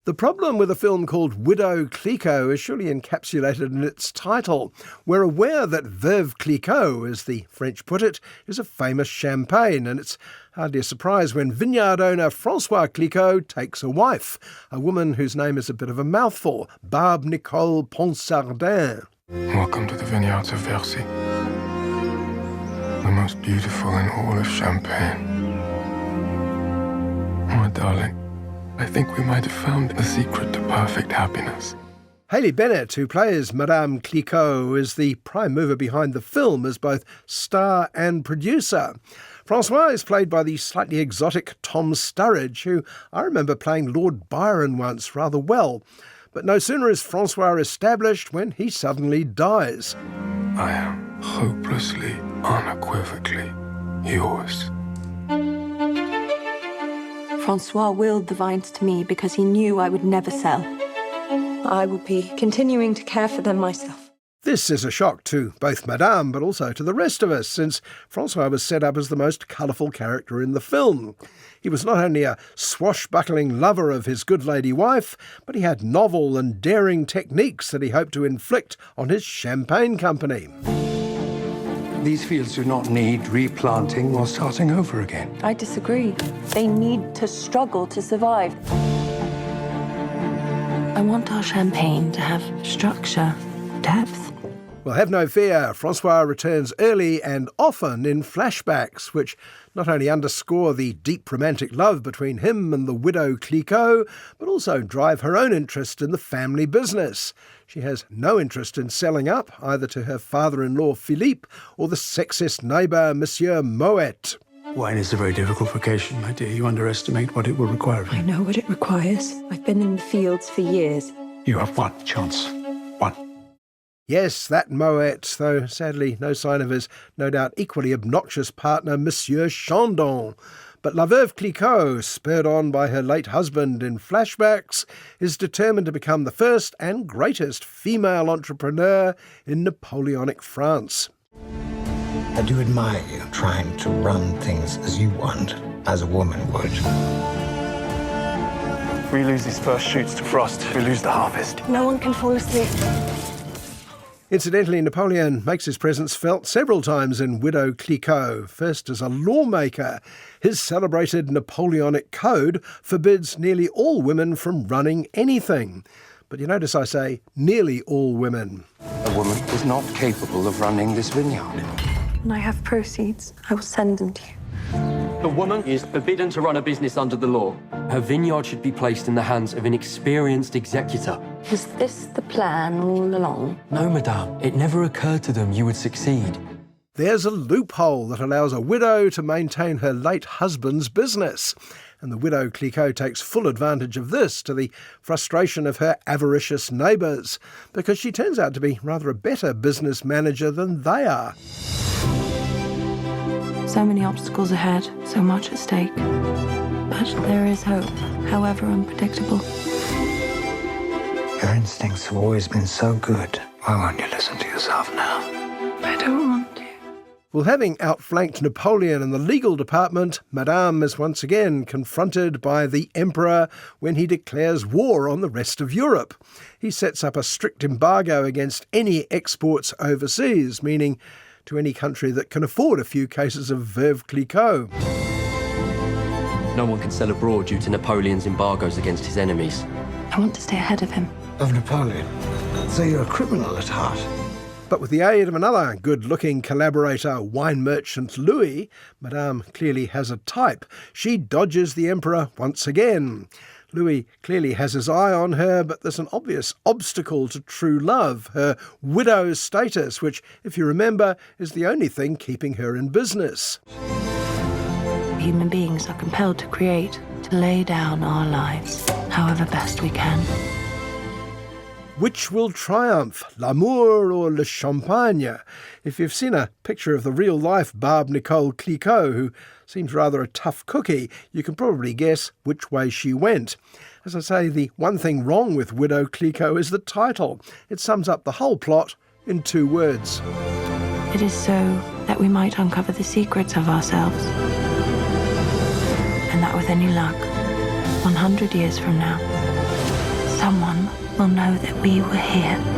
The problem with a film called Veuve Clicquot is surely encapsulated in its title. We're aware that Veuve Clicquot, as the French put it, is a famous champagne, and it's hardly a surprise when vineyard owner François Clicquot takes a wife, a woman whose name is a bit of a mouthful, Barbe Nicole Ponsardin. Welcome to the vineyards of Verzy, the most beautiful in all of Champagne. My darling, I think we might have found the secret to perfect happiness. Haley Bennett, who plays Madame Clicquot, is the prime mover behind the film as both star and producer. François is played by the slightly exotic Tom Sturridge, who I remember playing Lord Byron once rather well. But no sooner is François established when he suddenly dies. I am hopelessly, unequivocally yours. François willed the vines to me because he knew I would never sell. I will be continuing to care for them myself. This is a shock to both Madame, but also to the rest of us, since François was set up as the most colourful character in the film. He was not only a swashbuckling lover of his good lady wife, but he had novel and daring techniques that he hoped to inflict on his champagne company. These fields do not need replanting or starting over again. I disagree. They need to struggle to survive. I want our champagne to have structure, depth. Well, have no fear, François returns early and often in flashbacks, which not only underscore the deep romantic love between him and the widow Clicquot, but also drive her own interest in the family business. She has no interest in selling up, either to her father-in-law Philippe or the sexist neighbour Monsieur Moet. Wine is a very difficult vocation, my dear. You underestimate what it will require of you. I know what it requires. I've been in the fields for years. You have one chance. One. Yes, that Moet, though sadly no sign of his no doubt equally obnoxious partner Monsieur Chandon. But La Veuve Clicquot, spurred on by her late husband in flashbacks, is determined to become the first and greatest female entrepreneur in Napoleonic France. I do admire you trying to run things as you want, as a woman would. If we lose these first shoots to frost, we lose the harvest. No one can fall asleep. Incidentally, Napoleon makes his presence felt several times in Widow Clicquot. First as a lawmaker, his celebrated Napoleonic Code forbids nearly all women from running anything. But you notice I say nearly all women. A woman is not capable of running this vineyard. When I have proceeds, I will send them to you. A woman is forbidden to run a business under the law. Her vineyard should be placed in the hands of an experienced executor. Was this the plan all along? No, madame. It never occurred to them you would succeed. There's a loophole that allows a widow to maintain her late husband's business. And the widow Clicquot takes full advantage of this to the frustration of her avaricious neighbours, because she turns out to be rather a better business manager than they are. So many obstacles ahead, so much at stake. But there is hope, however unpredictable. Your instincts have always been so good. Why won't you listen to yourself now? I don't want to. Well, having outflanked Napoleon in the legal department, Madame is once again confronted by the Emperor when he declares war on the rest of Europe. He sets up a strict embargo against any exports overseas, meaning to any country that can afford a few cases of Veuve Clicquot. No one can sell abroad due to Napoleon's embargoes against his enemies. I want to stay ahead of him. Of Napoleon. So you're a criminal at heart. But with the aid of another good-looking collaborator, wine merchant Louis, Madame clearly has a type. She dodges the Emperor once again. Louis clearly has his eye on her, but there's an obvious obstacle to true love, her widow's status, which, if you remember, is the only thing keeping her in business. Human beings are compelled to create, to lay down our lives, however best we can. Which will triumph, l'amour or le champagne? If you've seen a picture of the real-life Barbe Nicole Clicquot, who seems rather a tough cookie, you can probably guess which way she went. As I say, the one thing wrong with Widow Clicquot is the title. It sums up the whole plot in 2 words. It is so that we might uncover the secrets of ourselves. And that with any luck, 100 years from now, Someone will know that we were here.